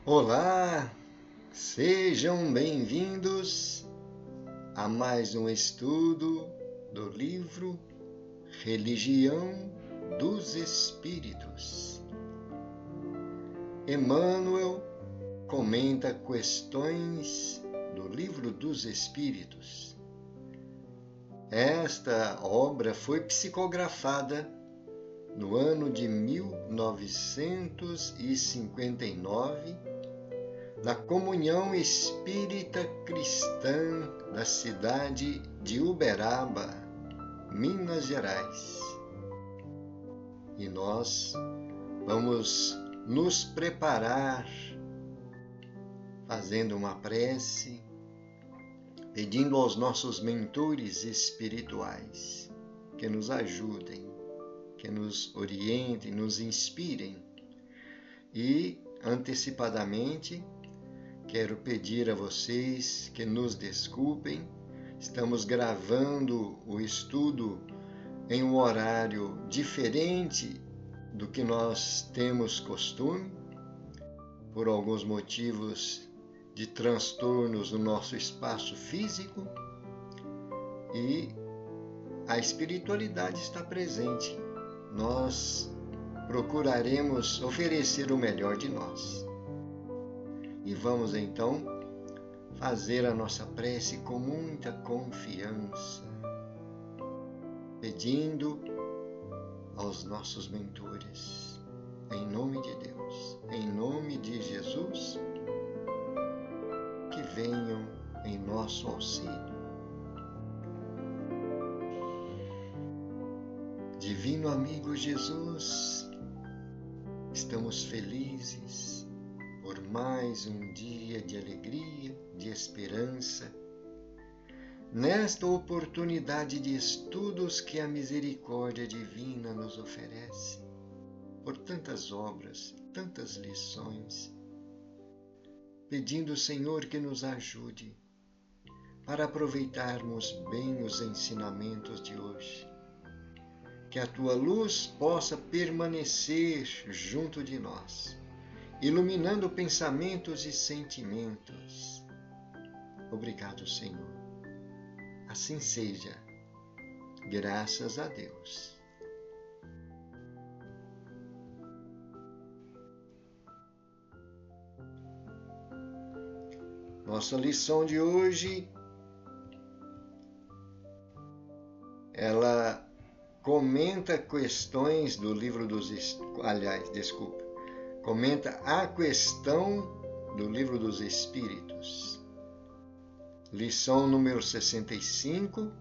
Olá, sejam bem-vindos a mais um estudo do livro Religião dos Espíritos. Emmanuel comenta questões do Livro dos Espíritos. Esta obra foi psicografada no ano de 1959, na Comunhão Espírita Cristã da cidade de Uberaba, Minas Gerais. E nós vamos nos preparar fazendo uma prece, pedindo aos nossos mentores espirituais que nos ajudem, que nos orientem, nos inspirem. E, antecipadamente, quero pedir a vocês que nos desculpem. Estamos gravando o estudo em um horário diferente do que nós temos costume, por alguns motivos de transtornos no nosso espaço físico, e a espiritualidade está presente. Nós procuraremos oferecer o melhor de nós. E vamos então fazer a nossa prece com muita confiança, pedindo aos nossos mentores, em nome de Deus, em nome de Jesus, que venham em nosso auxílio. Divino amigo Jesus, estamos felizes por mais um dia de alegria, de esperança, nesta oportunidade de estudos que a misericórdia divina nos oferece, por tantas obras, tantas lições, pedindo, Senhor, que nos ajude para aproveitarmos bem os ensinamentos de hoje, que a Tua luz possa permanecer junto de nós, iluminando pensamentos e sentimentos. Obrigado, Senhor. Assim seja. Graças a Deus. Nossa lição de hoje, ela comenta questões do livro dos... comenta a questão do Livro dos Espíritos. Lição número 65,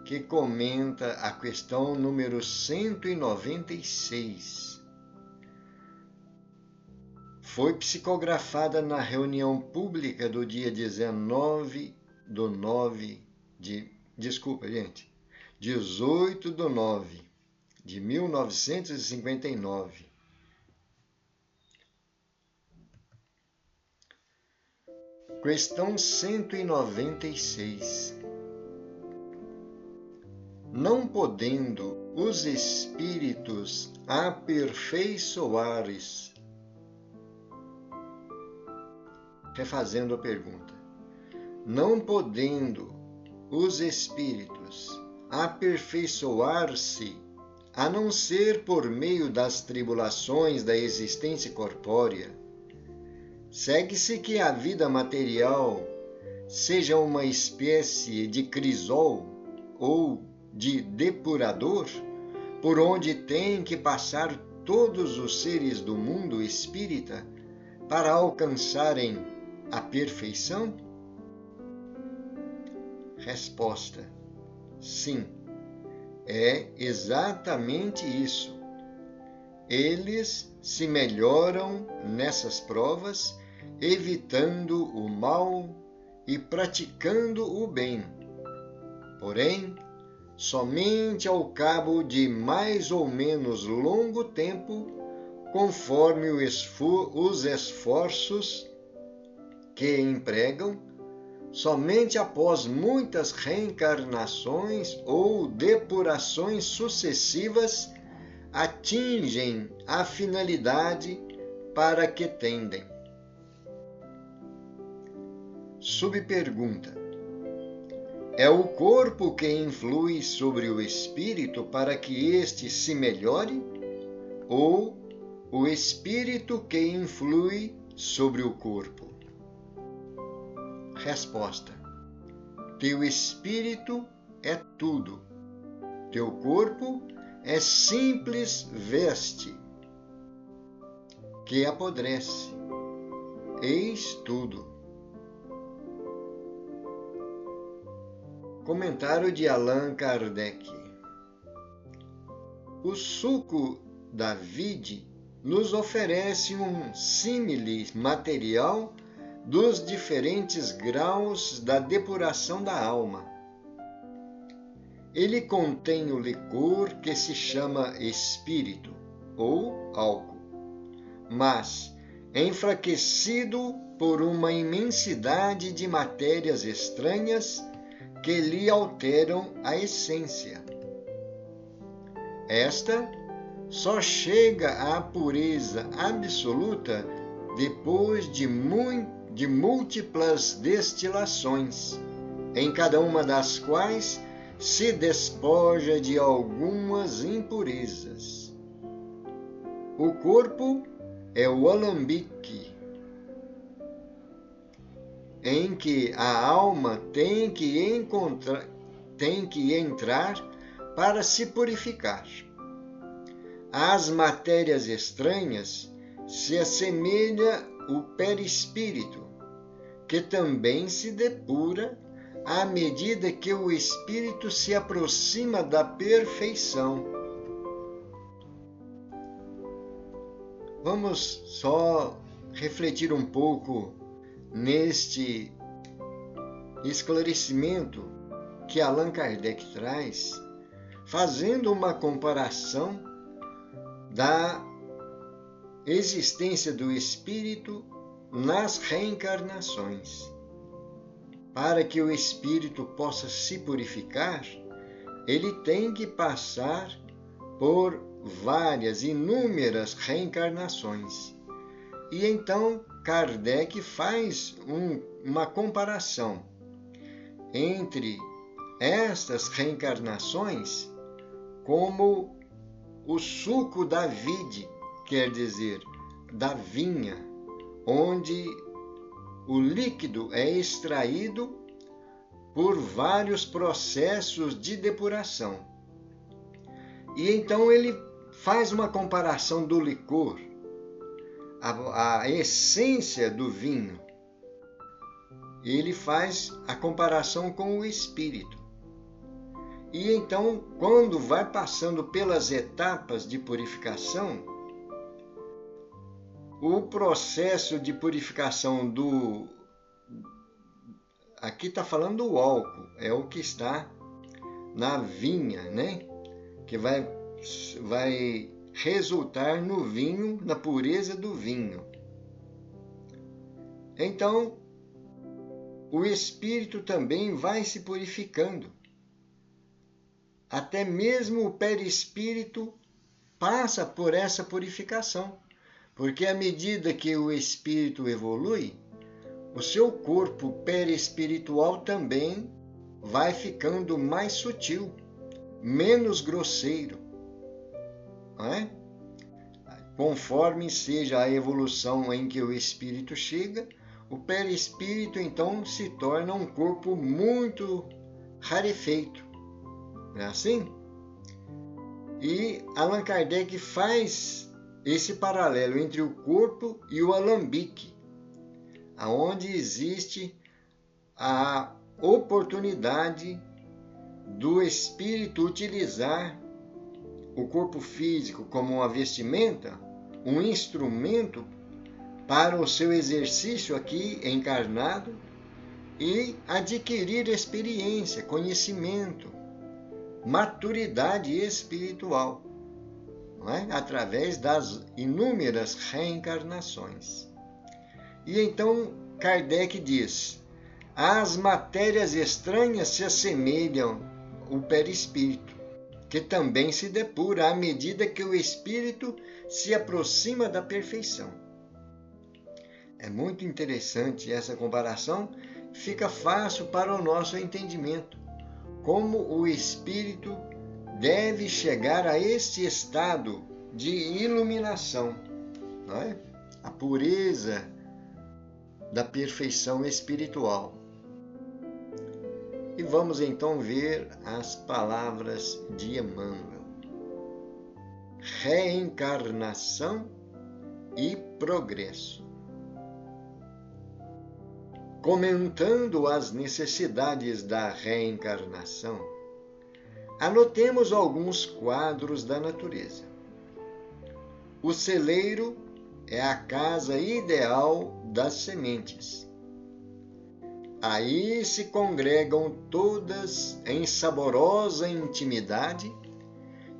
que comenta a questão número 196. Foi psicografada na reunião pública do dia 18 de 9 de 1959. Questão 196. Não podendo os espíritos aperfeiçoar-se. Refazendo a pergunta. Não podendo os espíritos aperfeiçoar-se, a não ser por meio das tribulações da existência corpórea, segue-se que a vida material seja uma espécie de crisol ou de depurador, por onde têm que passar todos os seres do mundo espírita para alcançarem a perfeição? Resposta: sim, é exatamente isso. Eles se melhoram nessas provas, evitando o mal e praticando o bem. Porém, somente ao cabo de mais ou menos longo tempo, conforme os esforços que empregam, somente após muitas reencarnações ou depurações sucessivas, atingem a finalidade para que tendem. Subpergunta: é o corpo que influi sobre o espírito para que este se melhore? Ou o espírito que influi sobre o corpo? Resposta: teu espírito é tudo. Teu corpo é simples veste que apodrece. Eis tudo. Comentário de Allan Kardec. O suco da vide nos oferece um símile material dos diferentes graus da depuração da alma. Ele contém o licor que se chama espírito ou álcool, mas enfraquecido por uma imensidade de matérias estranhas que lhe alteram a essência. Esta só chega à pureza absoluta depois de múltiplas destilações, em cada uma das quais se despoja de algumas impurezas. O corpo é o alambique em que a alma tem que entrar para se purificar. Às matérias estranhas se assemelha o perispírito, que também se depura à medida que o espírito se aproxima da perfeição. Vamos só refletir um pouco neste esclarecimento que Allan Kardec traz, fazendo uma comparação da existência do espírito nas reencarnações. Para que o espírito possa se purificar, ele tem que passar por inúmeras reencarnações. E então Kardec faz uma comparação entre estas reencarnações como o suco da vide, quer dizer, da vinha, onde o líquido é extraído por vários processos de depuração. E então ele faz uma comparação do licor, a essência do vinho. Ele faz a comparação com o espírito. E então, quando vai passando pelas etapas de purificação, o processo de purificação aqui está falando do álcool, é o que está na vinha, né? Que vai resultar no vinho, na pureza do vinho. Então, o espírito também vai se purificando. Até mesmo o perispírito passa por essa purificação, porque à medida que o espírito evolui, o seu corpo perispiritual também vai ficando mais sutil, menos grosseiro, não é? Conforme seja a evolução em que o espírito chega, o perispírito então se torna um corpo muito rarefeito. Não é assim? E Allan Kardec faz esse paralelo entre o corpo e o alambique, aonde existe a oportunidade do espírito utilizar o corpo físico como uma vestimenta, um instrumento para o seu exercício aqui encarnado e adquirir experiência, conhecimento, maturidade espiritual, não é? Através das inúmeras reencarnações. E então Kardec diz: as matérias estranhas se assemelham ao perispírito, que também se depura à medida que o espírito se aproxima da perfeição. É muito interessante essa comparação fica fácil para o nosso entendimento como o espírito deve chegar a este estado de iluminação, não é? A pureza da perfeição espiritual. E vamos então ver as palavras de Emmanuel. Reencarnação e progresso. Comentando as necessidades da reencarnação, anotemos alguns quadros da natureza. O celeiro é a casa ideal das sementes. Aí se congregam todas em saborosa intimidade,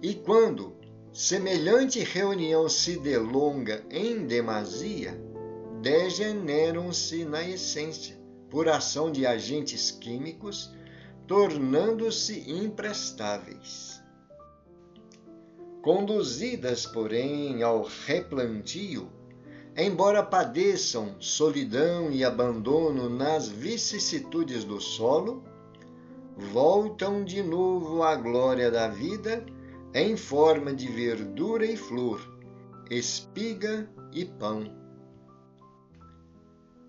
e quando semelhante reunião se delonga em demasia, degeneram-se na essência, por ação de agentes químicos, tornando-se imprestáveis. Conduzidas, porém, ao replantio, embora padeçam solidão e abandono nas vicissitudes do solo, voltam de novo à glória da vida em forma de verdura e flor, espiga e pão.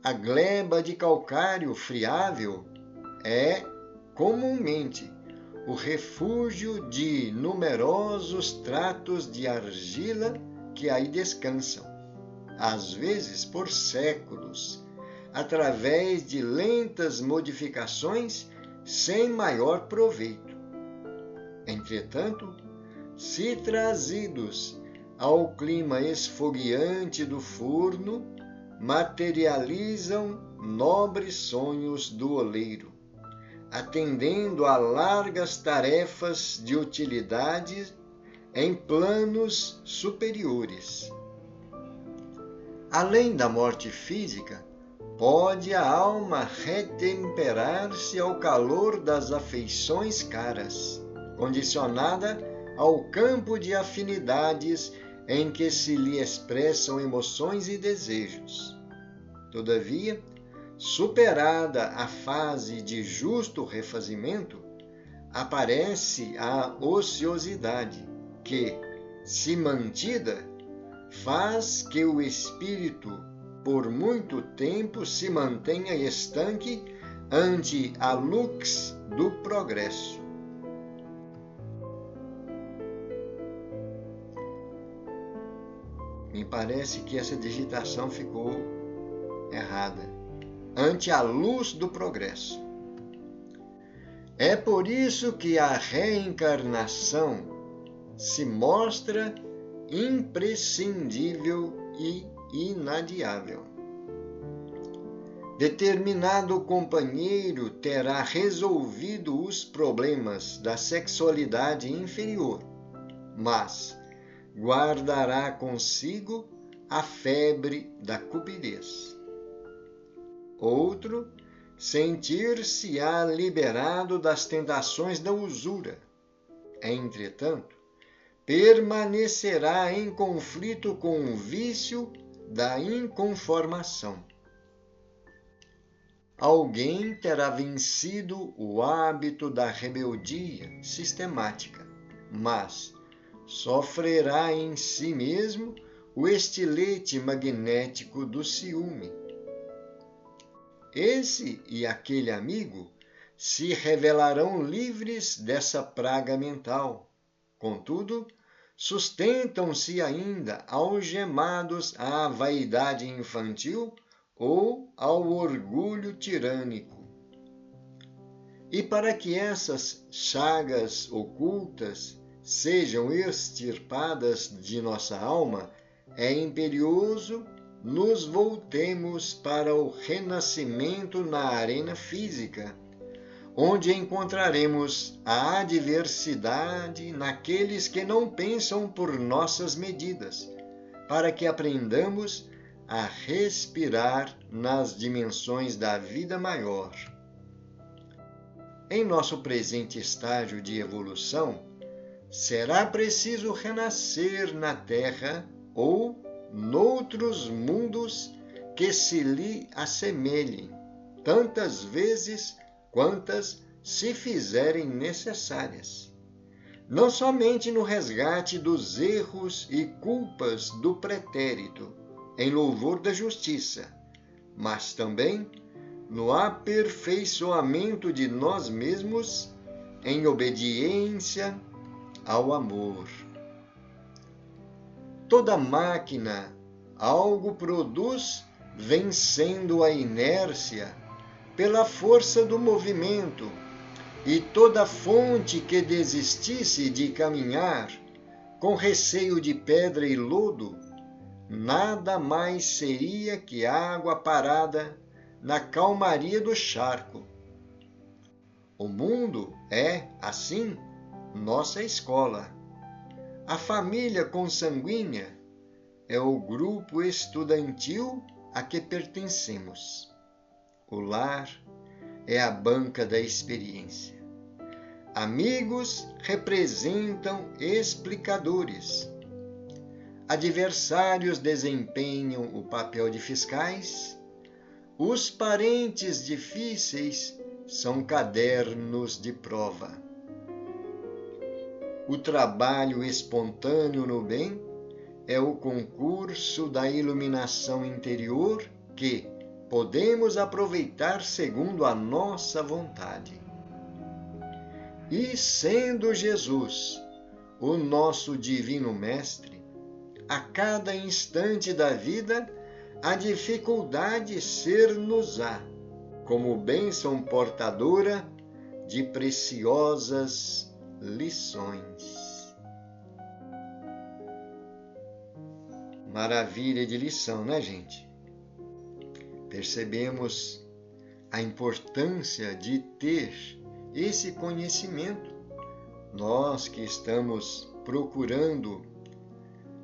A gleba de calcário friável é, comumente, o refúgio de numerosos tratos de argila que aí descansam, às vezes por séculos, através de lentas modificações sem maior proveito. Entretanto, se trazidos ao clima esfogueante do forno, materializam nobres sonhos do oleiro, atendendo a largas tarefas de utilidade em planos superiores. Além da morte física, pode a alma retemperar-se ao calor das afeições caras, condicionada ao campo de afinidades em que se lhe expressam emoções e desejos. Todavia, superada a fase de justo refazimento, aparece a ociosidade, que, se mantida, faz que o espírito por muito tempo se mantenha estanque ante a lux do progresso. Me parece que essa digitação ficou errada. Ante a luz do progresso. É por isso que a reencarnação se mostra imprescindível e inadiável. Determinado companheiro terá resolvido os problemas da sexualidade inferior, mas guardará consigo a febre da cupidez. Outro, sentir-se-á liberado das tentações da usura. Entretanto, permanecerá em conflito com o vício da inconformação. Alguém terá vencido o hábito da rebeldia sistemática, mas sofrerá em si mesmo o estilete magnético do ciúme. Esse e aquele amigo se revelarão livres dessa praga mental. Contudo, sustentam-se ainda algemados à vaidade infantil ou ao orgulho tirânico. E para que essas chagas ocultas sejam extirpadas de nossa alma, é imperioso nos voltemos para o renascimento na arena física, onde encontraremos a adversidade naqueles que não pensam por nossas medidas, para que aprendamos a respirar nas dimensões da vida maior. Em nosso presente estágio de evolução, será preciso renascer na Terra ou noutros mundos que se lhe assemelhem, tantas vezes quantas se fizerem necessárias, não somente no resgate dos erros e culpas do pretérito, em louvor da justiça, mas também no aperfeiçoamento de nós mesmos em obediência ao amor. Toda máquina algo produz vencendo a inércia pela força do movimento, e toda fonte que desistisse de caminhar com receio de pedra e lodo, nada mais seria que água parada na calmaria do charco. O mundo é, assim, nossa escola. A família consanguínea é o grupo estudantil a que pertencemos. O lar é a banca da experiência. Amigos representam explicadores. Adversários desempenham o papel de fiscais. Os parentes difíceis são cadernos de prova. O trabalho espontâneo no bem é o concurso da iluminação interior que podemos aproveitar segundo a nossa vontade. E sendo Jesus o nosso divino mestre, a cada instante da vida a dificuldade ser-nos-á como bênção portadora de preciosas lições. Maravilha de lição, né, gente? Percebemos a importância de ter esse conhecimento. Nós que estamos procurando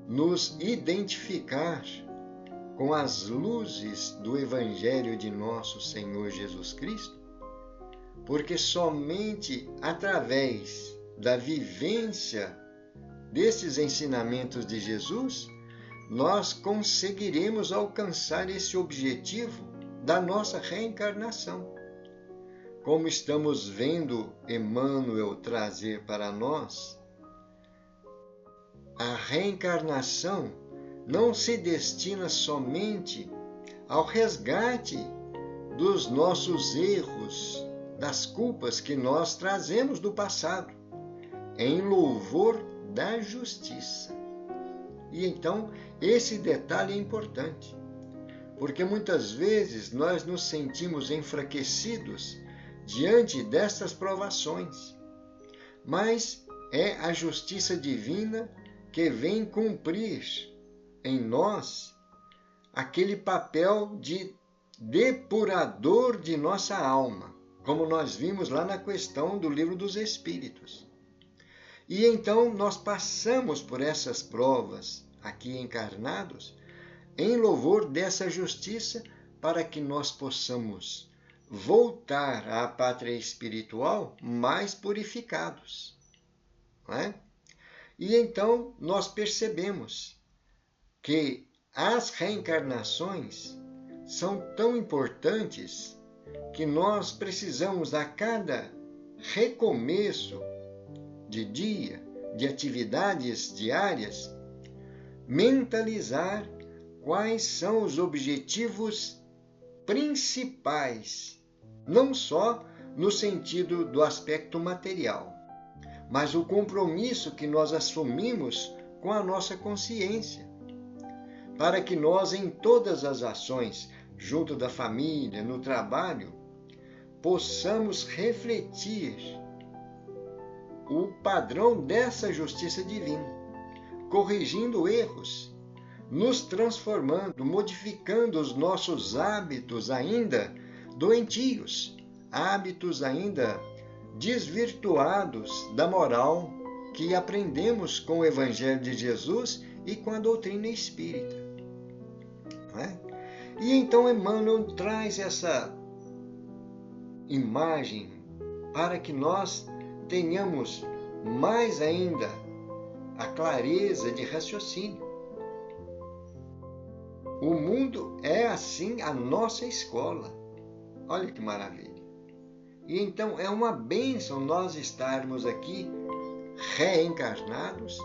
nos identificar com as luzes do Evangelho de nosso Senhor Jesus Cristo, porque somente através da vivência desses ensinamentos de Jesus, nós conseguiremos alcançar esse objetivo da nossa reencarnação. Como estamos vendo Emmanuel trazer para nós, a reencarnação não se destina somente ao resgate dos nossos erros, das culpas que nós trazemos do passado, em louvor da justiça. E então, esse detalhe é importante, porque muitas vezes nós nos sentimos enfraquecidos diante destas provações, mas é a justiça divina que vem cumprir em nós aquele papel de depurador de nossa alma, como nós vimos lá na questão do Livro dos Espíritos. E então nós passamos por essas provas aqui encarnados em louvor dessa justiça para que nós possamos voltar à pátria espiritual mais purificados. Não é? E então nós percebemos que as reencarnações são tão importantes que nós precisamos, a cada recomeço de dia, de atividades diárias, mentalizar quais são os objetivos principais, não só no sentido do aspecto material, mas o compromisso que nós assumimos com a nossa consciência, para que nós, em todas as ações, junto da família, no trabalho, possamos refletir o padrão dessa justiça divina, corrigindo erros, nos transformando, modificando os nossos hábitos ainda doentios, hábitos ainda desvirtuados da moral que aprendemos com o Evangelho de Jesus e com a doutrina espírita. Não é? E então Emmanuel traz essa imagem para que nós tenhamos mais ainda a clareza de raciocínio. O mundo é assim a nossa escola. Olha que maravilha. E então é uma bênção nós estarmos aqui reencarnados,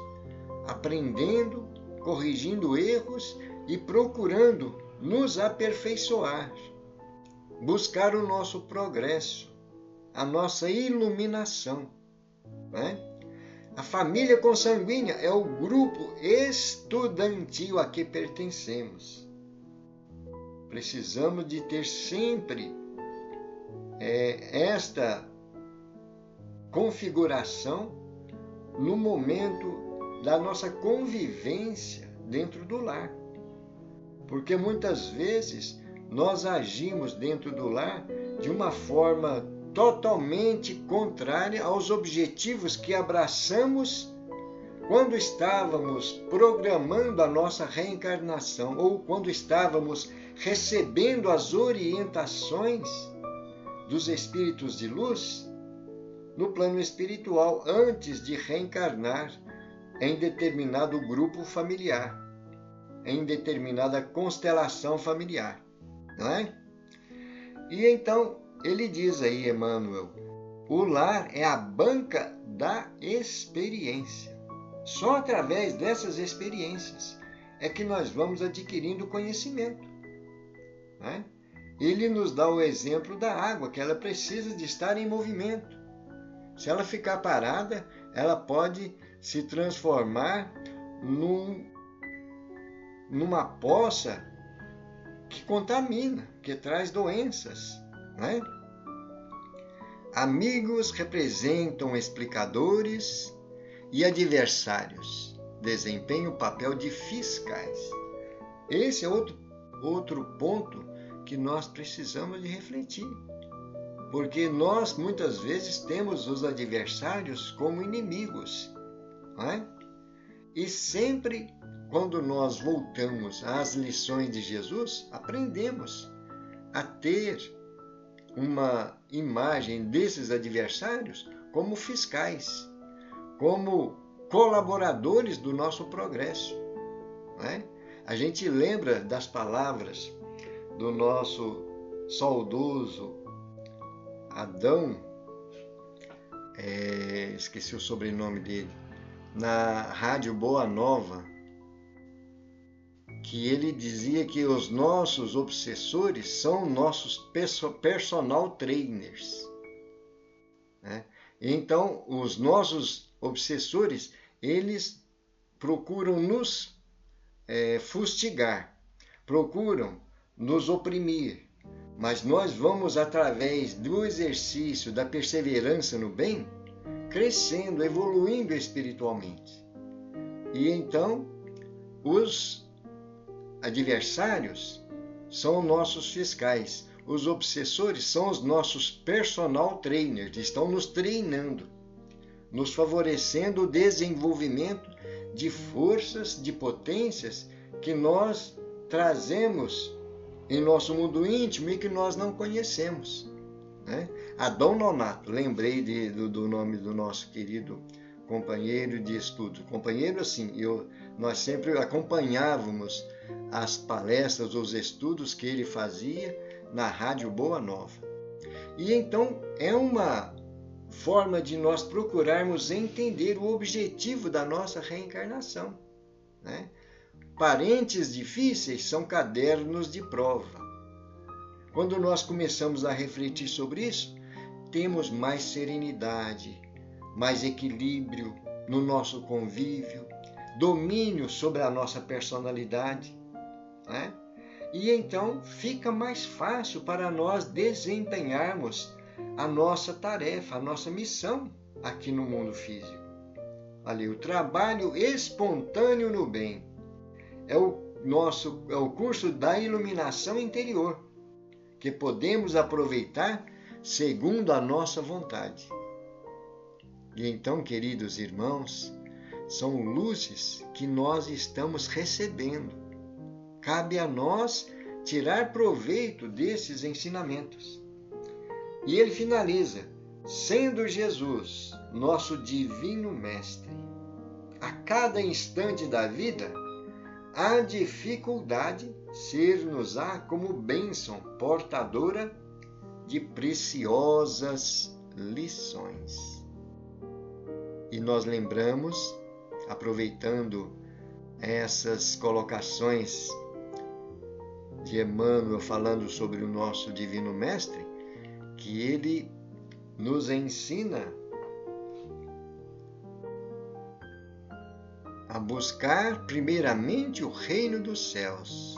aprendendo, corrigindo erros e procurando nos aperfeiçoar, buscar o nosso progresso, a nossa iluminação, né? A família consanguínea é o grupo estudantil a que pertencemos. Precisamos de ter sempre esta configuração no momento da nossa convivência dentro do lar. Porque muitas vezes nós agimos dentro do lar de uma forma totalmente contrária aos objetivos que abraçamos quando estávamos programando a nossa reencarnação ou quando estávamos recebendo as orientações dos espíritos de luz no plano espiritual antes de reencarnar em determinado grupo familiar, em determinada constelação familiar, não é? E então ele diz aí, Emmanuel, o lar é a banca da experiência. Só através dessas experiências é que nós vamos adquirindo conhecimento, né? Ele nos dá o exemplo da água, que ela precisa de estar em movimento. Se ela ficar parada, ela pode se transformar numa poça que contamina, que traz doenças, né? Amigos representam explicadores e adversários desempenham o papel de fiscais. Esse é outro ponto que nós precisamos de refletir. Porque nós, muitas vezes, temos os adversários como inimigos, não é? E sempre, quando nós voltamos às lições de Jesus, aprendemos a ter uma imagem desses adversários como fiscais, como colaboradores do nosso progresso, não é? A gente lembra das palavras do nosso saudoso Adão, esqueci o sobrenome dele, na Rádio Boa Nova, que ele dizia que os nossos obsessores são nossos personal trainers, né? Então, os nossos obsessores, eles procuram nos fustigar, procuram nos oprimir, mas nós vamos, através do exercício da perseverança no bem, crescendo, evoluindo espiritualmente. E então, os adversários são nossos fiscais, os obsessores são os nossos personal trainers, estão nos treinando, nos favorecendo o desenvolvimento de forças, de potências que nós trazemos em nosso mundo íntimo e que nós não conhecemos, né? Adão Nonato, lembrei do nome do nosso querido companheiro de estudo. Companheiro, assim, nós sempre acompanhávamos as palestras, os estudos que ele fazia na Rádio Boa Nova. E então é uma forma de nós procurarmos entender o objetivo da nossa reencarnação, né? Parentes difíceis são cadernos de prova. Quando nós começamos a refletir sobre isso, temos mais serenidade, mais equilíbrio no nosso convívio, domínio sobre a nossa personalidade, né? E então fica mais fácil para nós desempenharmos a nossa tarefa, a nossa missão aqui no mundo físico. Ali, o trabalho espontâneo no bem é o curso da iluminação interior, que podemos aproveitar segundo a nossa vontade. E então, queridos irmãos, são luzes que nós estamos recebendo. Cabe a nós tirar proveito desses ensinamentos. E ele finaliza, sendo Jesus nosso divino mestre. A cada instante da vida, a dificuldade ser-nos-á como bênção portadora de preciosas lições. E nós lembramos, aproveitando essas colocações de Emmanuel falando sobre o nosso Divino Mestre, que ele nos ensina a buscar primeiramente o reino dos céus.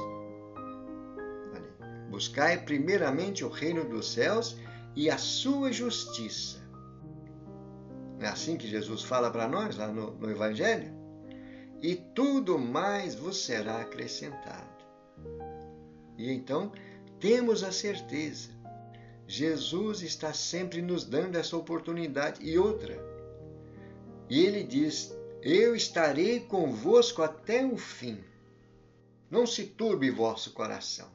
Buscai primeiramente o reino dos céus e a sua justiça. Não é assim que Jesus fala para nós lá no Evangelho? E tudo mais vos será acrescentado. E então temos a certeza, Jesus está sempre nos dando essa oportunidade. E outra, e ele diz, eu estarei convosco até o fim. Não se turbe vosso coração.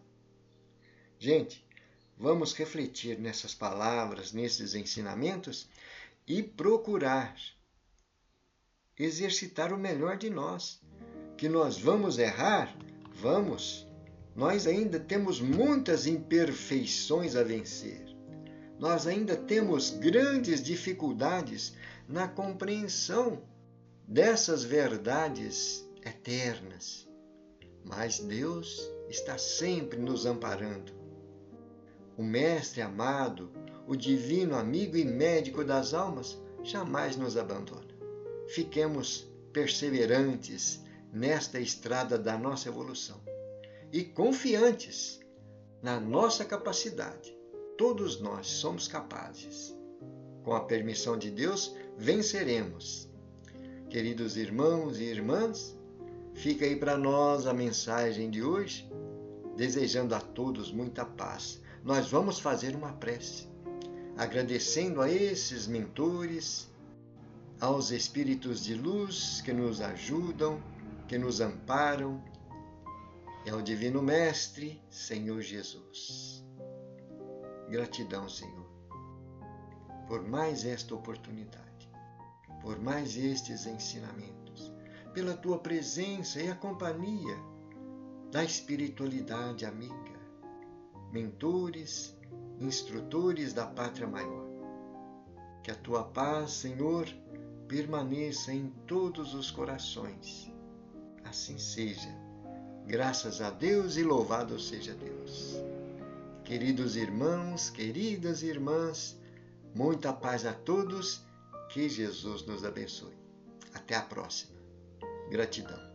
Gente, vamos refletir nessas palavras, nesses ensinamentos e procurar exercitar o melhor de nós. Que nós vamos errar? Vamos. Nós ainda temos muitas imperfeições a vencer. Nós ainda temos grandes dificuldades na compreensão dessas verdades eternas. Mas Deus está sempre nos amparando. O Mestre amado, o divino amigo e médico das almas, jamais nos abandona. Fiquemos perseverantes nesta estrada da nossa evolução e confiantes na nossa capacidade. Todos nós somos capazes. Com a permissão de Deus, venceremos. Queridos irmãos e irmãs, fica aí para nós a mensagem de hoje, desejando a todos muita paz. Nós vamos fazer uma prece, agradecendo a esses mentores, aos espíritos de luz que nos ajudam, que nos amparam, e ao Divino Mestre, Senhor Jesus. Gratidão, Senhor, por mais esta oportunidade, por mais estes ensinamentos, pela Tua presença e a companhia da espiritualidade amiga, mentores, instrutores da Pátria Maior. Que a Tua paz, Senhor, permaneça em todos os corações. Assim seja. Graças a Deus e louvado seja Deus. Queridos irmãos, queridas irmãs, muita paz a todos, que Jesus nos abençoe. Até a próxima. Gratidão.